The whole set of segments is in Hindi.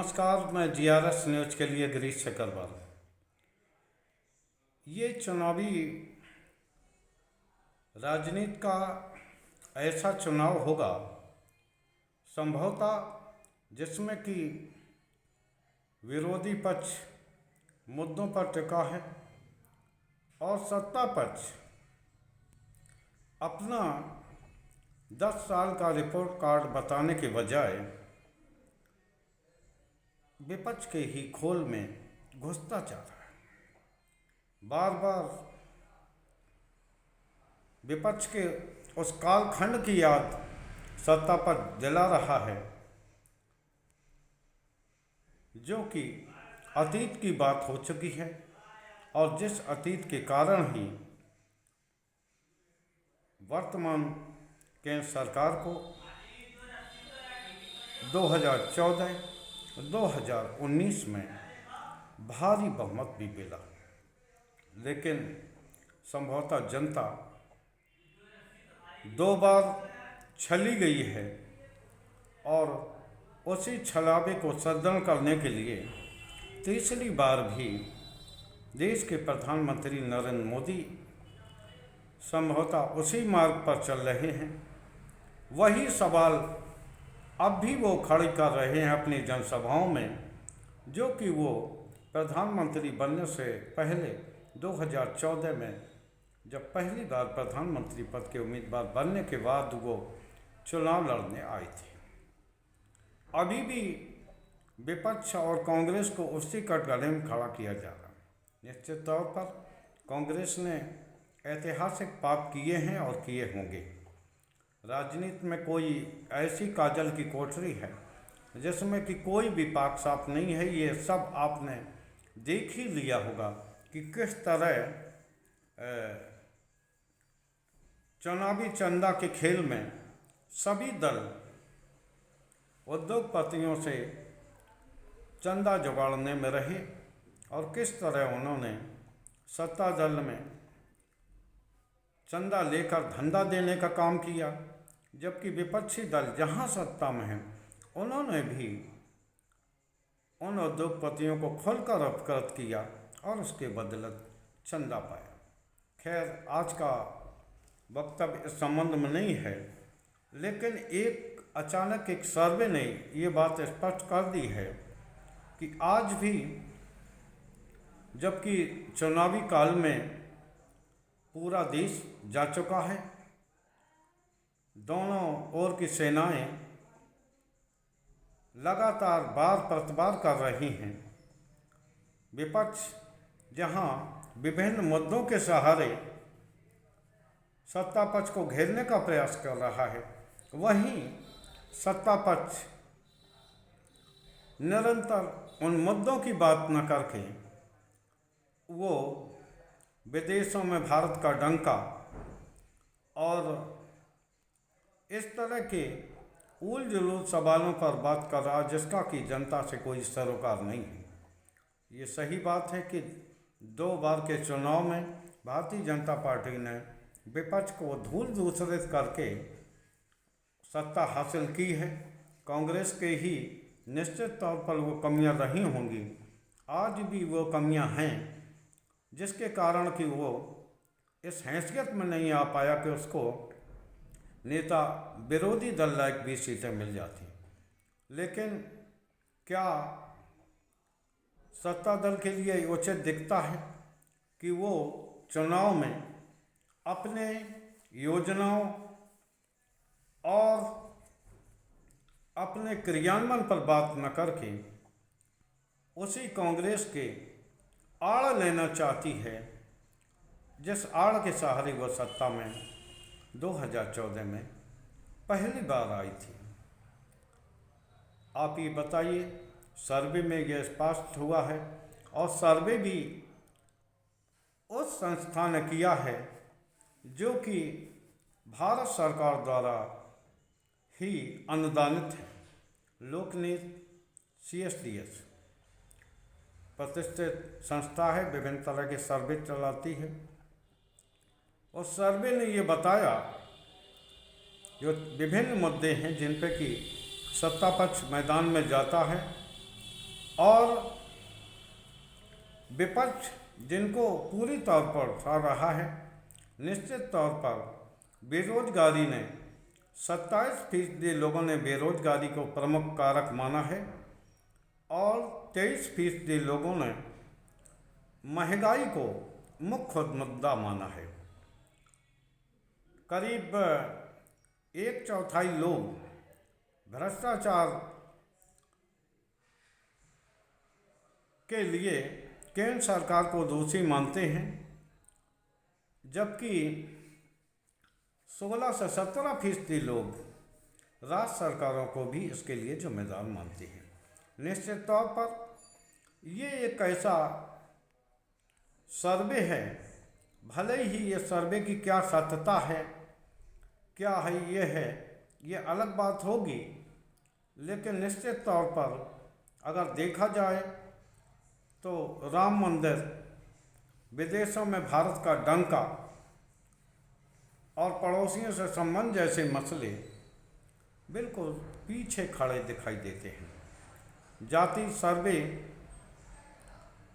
नमस्कार, मैं जीआरएस न्यूज के लिए गिरीश चक्रवाल। ये चुनावी राजनीति का ऐसा चुनाव होगा संभवतः जिसमें कि विरोधी पक्ष मुद्दों पर टिका है और सत्ता पक्ष अपना 10 साल का रिपोर्ट कार्ड बताने के बजाय विपक्ष के ही खोल में घुसता जा रहा है। बार बार विपक्ष के उस कालखंड की याद सत्ता पर दिला रहा है जो कि अतीत की बात हो चुकी है और जिस अतीत के कारण ही वर्तमान केंद्र सरकार को 2014-2019 में भारी बहुमत भी मिला, लेकिन संभवतः जनता 2 बार छली गई है और उसी छलावे को सदन करने के लिए तीसरी बार भी देश के प्रधानमंत्री नरेंद्र मोदी संभवतः उसी मार्ग पर चल रहे हैं। वही सवाल अब भी वो खड़े कर रहे हैं अपनी जनसभाओं में, जो कि वो प्रधानमंत्री बनने से पहले 2014 में जब पहली बार प्रधानमंत्री पद के उम्मीदवार बनने के बाद वो चुनाव लड़ने आए थे। अभी भी विपक्ष और कांग्रेस को उसी कटघरे में खड़ा किया जा रहा है। निश्चित तौर पर कांग्रेस ने ऐतिहासिक पाप किए हैं और किए होंगे। राजनीति में कोई ऐसी काजल की कोठरी है जिसमें कि कोई भी पाक साफ नहीं है। ये सब आपने देख ही लिया होगा कि किस तरह चुनावी चंदा के खेल में सभी दल उद्योगपतियों से चंदा जुगाड़ने में रहे और किस तरह उन्होंने सत्ता दल में चंदा लेकर धंधा देने का काम किया, जबकि विपक्षी दल जहां सत्ता में हैं उन्होंने भी उन उद्योगपतियों को खुलकर अवगत किया और उसके बदले चंदा पाया। खैर, आज का वक्तव्य इस संबंध में नहीं है, लेकिन अचानक एक सर्वे ने ये बात स्पष्ट कर दी है कि आज भी जबकि चुनावी काल में पूरा देश जा चुका है, दोनों ओर की सेनाएं लगातार बार प्रतिबार कर रही हैं। विपक्ष जहां विभिन्न मुद्दों के सहारे सत्ता पक्ष को घेरने का प्रयास कर रहा है, वहीं सत्ता पक्ष निरंतर उन मुद्दों की बात न करके वो विदेशों में भारत का डंका और इस तरह के उल जुलूल सवालों पर बात कर रहा, जिसका कि जनता से कोई सरोकार नहीं है। ये सही बात है कि 2 बार के चुनाव में भारतीय जनता पार्टी ने विपक्ष को धूल दूसरित करके सत्ता हासिल की है। कांग्रेस के ही निश्चित तौर पर वो कमियां रही होंगी, आज भी वो कमियां हैं, जिसके कारण कि वो इस हैसियत में नहीं आ पाया कि उसको नेता विरोधी दल लायक 20 सीटें मिल जाती। लेकिन क्या सत्ता दल के लिए उचित दिखता है कि वो चुनाव में अपने योजनाओं और अपने क्रियान्वयन पर बात न करके उसी कांग्रेस के आड़ लेना चाहती है, जिस आड़ के सहारे वो सत्ता में 2014 में पहली बार आई थी। आप ये बताइए, सर्वे में यह स्पष्ट हुआ है और सर्वे भी उस संस्था ने किया है जो कि भारत सरकार द्वारा ही अनुदानित है। लोकनीति CSDS प्रतिष्ठित संस्था है, विभिन्न तरह के सर्वे चलाती है। उस सर्वे ने ये बताया जो विभिन्न मुद्दे हैं जिन पे कि सत्ता पक्ष मैदान में जाता है और विपक्ष जिनको पूरी तौर पर उठा रहा है, निश्चित तौर पर बेरोजगारी ने 27% लोगों ने बेरोजगारी को प्रमुख कारक माना है और 23% लोगों ने महंगाई को मुख्य मुद्दा माना है। करीब 1/4 लोग भ्रष्टाचार के लिए केंद्र सरकार को दोषी मानते हैं, जबकि 16 से 17% लोग राज्य सरकारों को भी इसके लिए जिम्मेदार मानते हैं। निश्चित तौर पर ये एक ऐसा सर्वे है, भले ही ये सर्वे की क्या सत्यता है, क्या है, ये अलग बात होगी, लेकिन निश्चित तौर पर अगर देखा जाए तो राम मंदिर, विदेशों में भारत का डंका और पड़ोसियों से संबंध जैसे मसले बिल्कुल पीछे खड़े दिखाई देते हैं। जाति सर्वे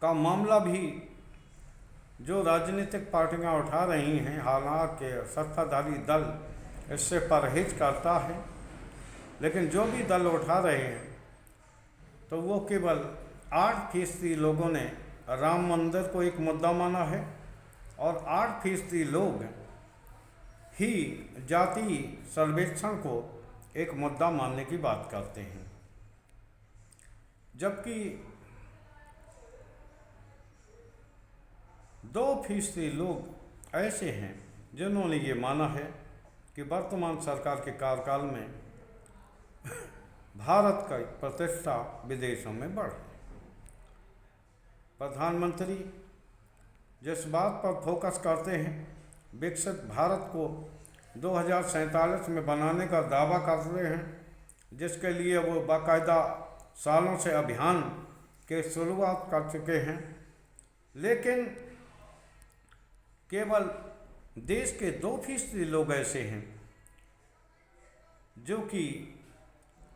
का मामला भी जो राजनीतिक पार्टियां उठा रही हैं, हालांकि सत्ताधारी दल इससे परहेज करता है, लेकिन जो भी दल उठा रहे हैं तो वो केवल 8% लोगों ने राम मंदिर को एक मुद्दा माना है और 8% लोग ही जाति सर्वेक्षण को एक मुद्दा मानने की बात करते हैं, जबकि 2% लोग ऐसे हैं जिन्होंने ये माना है कि वर्तमान सरकार के कार्यकाल में भारत का प्रतिष्ठा विदेशों में बढ़े। प्रधानमंत्री जिस बात पर फोकस करते हैं, विकसित भारत को 2047 में बनाने का दावा करते हैं, जिसके लिए वो बाकायदा सालों से अभियान के शुरुआत कर चुके हैं, लेकिन केवल देश के 2% लोग ऐसे हैं जो कि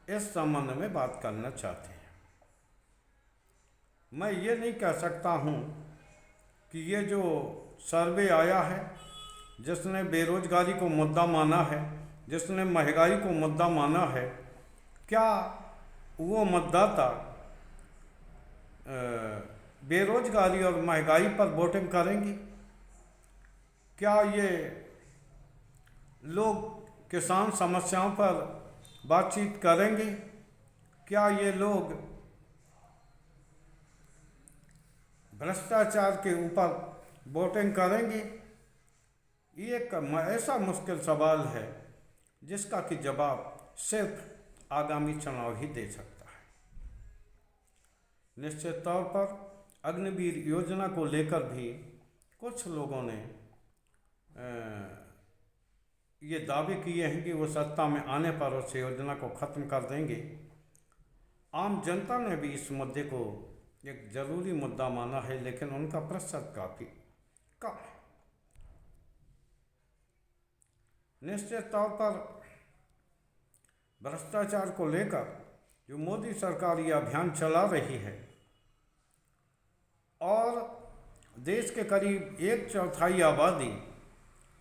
इस संबंध में बात करना चाहते हैं। मैं ये नहीं कह सकता हूँ कि ये जो सर्वे आया है, जिसने बेरोजगारी को मुद्दा माना है, जिसने महंगाई को मुद्दा माना है, क्या वो मतदाता बेरोजगारी और महंगाई पर वोटिंग करेंगे? क्या ये लोग किसान समस्याओं पर बातचीत करेंगे? क्या ये लोग भ्रष्टाचार के ऊपर वोटिंग करेंगे? ये एक ऐसा मुश्किल सवाल है जिसका कि जवाब सिर्फ आगामी चुनाव ही दे सकता है। निश्चित तौर पर अग्निवीर योजना को लेकर भी कुछ लोगों ने ये दावे किए हैं कि वो सत्ता में आने पर उस योजना को ख़त्म कर देंगे। आम जनता ने भी इस मुद्दे को एक ज़रूरी मुद्दा माना है, लेकिन उनका प्रतिशत काफ़ी कम है। निश्चित तौर पर भ्रष्टाचार को लेकर जो मोदी सरकार ये अभियान चला रही है और देश के करीब 1/4 आबादी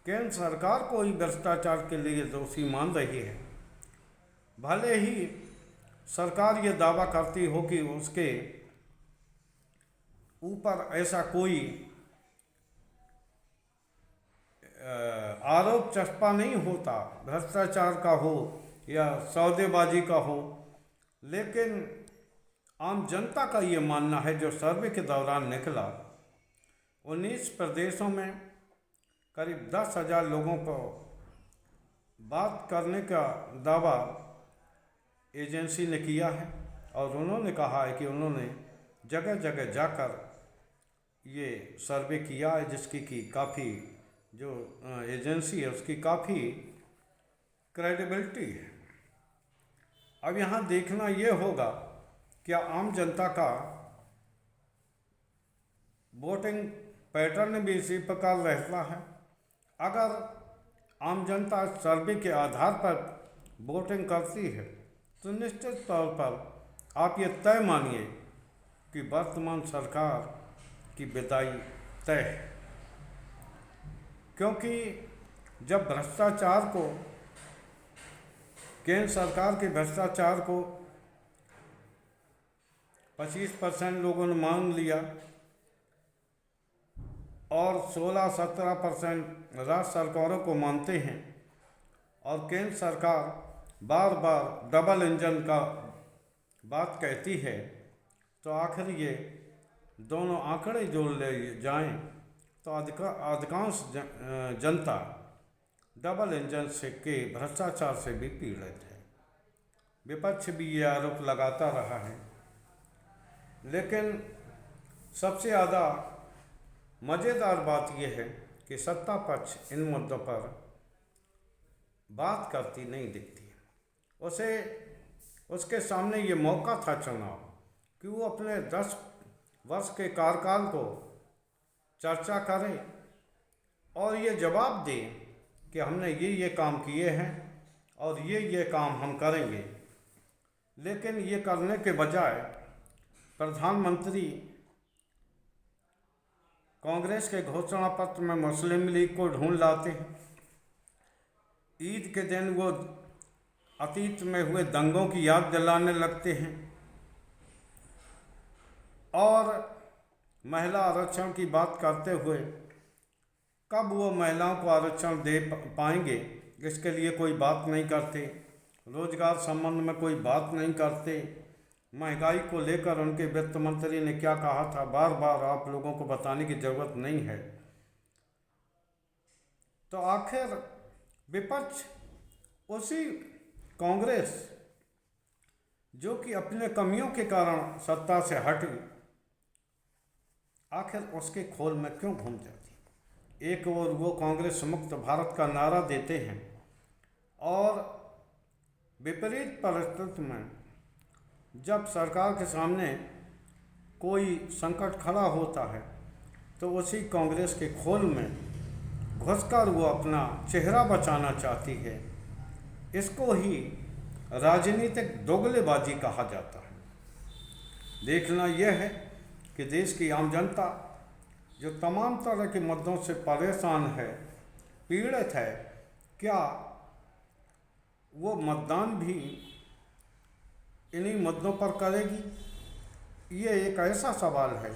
केंद्र सरकार को ही भ्रष्टाचार के लिए दोषी मान रही है, भले ही सरकार ये दावा करती हो कि उसके ऊपर ऐसा कोई आरोप चस्पा नहीं होता, भ्रष्टाचार का हो या सौदेबाजी का हो, लेकिन आम जनता का ये मानना है, जो सर्वे के दौरान निकला, 19 प्रदेशों में करीब 10,000 लोगों को बात करने का दावा एजेंसी ने किया है और उन्होंने कहा है कि उन्होंने जगह जगह जाकर ये सर्वे किया है, जिसकी कि काफ़ी जो एजेंसी है उसकी काफ़ी क्रेडिबिलिटी है। अब यहाँ देखना ये होगा क्या आम जनता का वोटिंग पैटर्न भी इसी प्रकार रहता है। अगर आम जनता सर्वे के आधार पर वोटिंग करती है तो निश्चित तौर पर आप ये तय मानिए कि वर्तमान सरकार की विदाई तय है, क्योंकि जब भ्रष्टाचार को, केंद्र सरकार के भ्रष्टाचार को 25% लोगों ने मान लिया और 16-17% राज्य सरकारों को मानते हैं, और केंद्र सरकार बार बार डबल इंजन का बात कहती है, तो आखिर ये दोनों आंकड़े जोड़ ले जाएं तो अधिकांश जनता डबल इंजन से के भ्रष्टाचार से भी पीड़ित है। विपक्ष भी ये आरोप लगाता रहा है, लेकिन सबसे ज़्यादा मज़ेदार बात यह है कि सत्ता पक्ष इन मुद्दों पर बात करती नहीं दिखती। उसके सामने ये मौका था चुनाव कि वो अपने 10 वर्ष के कार्यकाल को चर्चा करे और ये जवाब दे कि हमने ये काम किए हैं और ये काम हम करेंगे। लेकिन ये करने के बजाय प्रधानमंत्री कांग्रेस के घोषणा पत्र में मुस्लिम लीग को ढूंढ लाते हैं। ईद के दिन वो अतीत में हुए दंगों की याद दिलाने लगते हैं और महिला आरक्षण की बात करते हुए कब वो महिलाओं को आरक्षण दे पाएंगे इसके लिए कोई बात नहीं करते। रोजगार संबंध में कोई बात नहीं करते। महंगाई को लेकर उनके वित्त मंत्री ने क्या कहा था, बार बार आप लोगों को बताने की जरूरत नहीं है। तो आखिर विपक्ष उसी कांग्रेस जो कि अपने कमियों के कारण सत्ता से हटी, आखिर उसके खोल में क्यों घूम जाती। एक ओर वो कांग्रेस मुक्त भारत का नारा देते हैं और विपरीत परिस्थिति में जब सरकार के सामने कोई संकट खड़ा होता है तो उसी कांग्रेस के खोल में घुसकर वो अपना चेहरा बचाना चाहती है। इसको ही राजनीतिक दोगलेबाजी कहा जाता है। देखना यह है कि देश की आम जनता जो तमाम तरह के मुद्दों से परेशान है, पीड़ित है, क्या वो मतदान भी इन्हीं मुद्दों पर करेगी? ये एक ऐसा सवाल है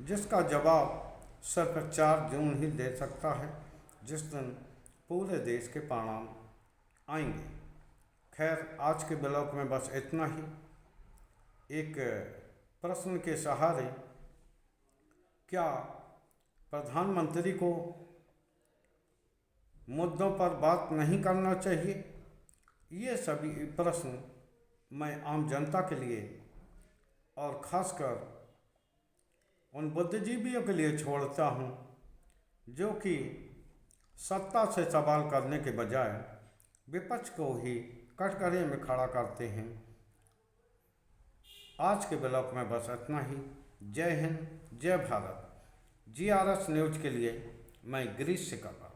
जिसका जवाब सिर्फ 4 जून ही दे सकता है, जिस दिन पूरे देश के परिणाम आएंगे। खैर, आज के ब्लॉग में बस इतना ही। एक प्रश्न के सहारे, क्या प्रधानमंत्री को मुद्दों पर बात नहीं करना चाहिए? ये सभी प्रश्न मैं आम जनता के लिए और ख़ासकर उन बुद्धिजीवियों के लिए छोड़ता हूँ जो कि सत्ता से सवाल करने के बजाय विपक्ष को ही कटघरे में खड़ा करते हैं। आज के ब्लॉग में बस इतना ही। जय हिंद, जय भारत। GRS न्यूज़ के लिए मैं गिरीश सिकापा।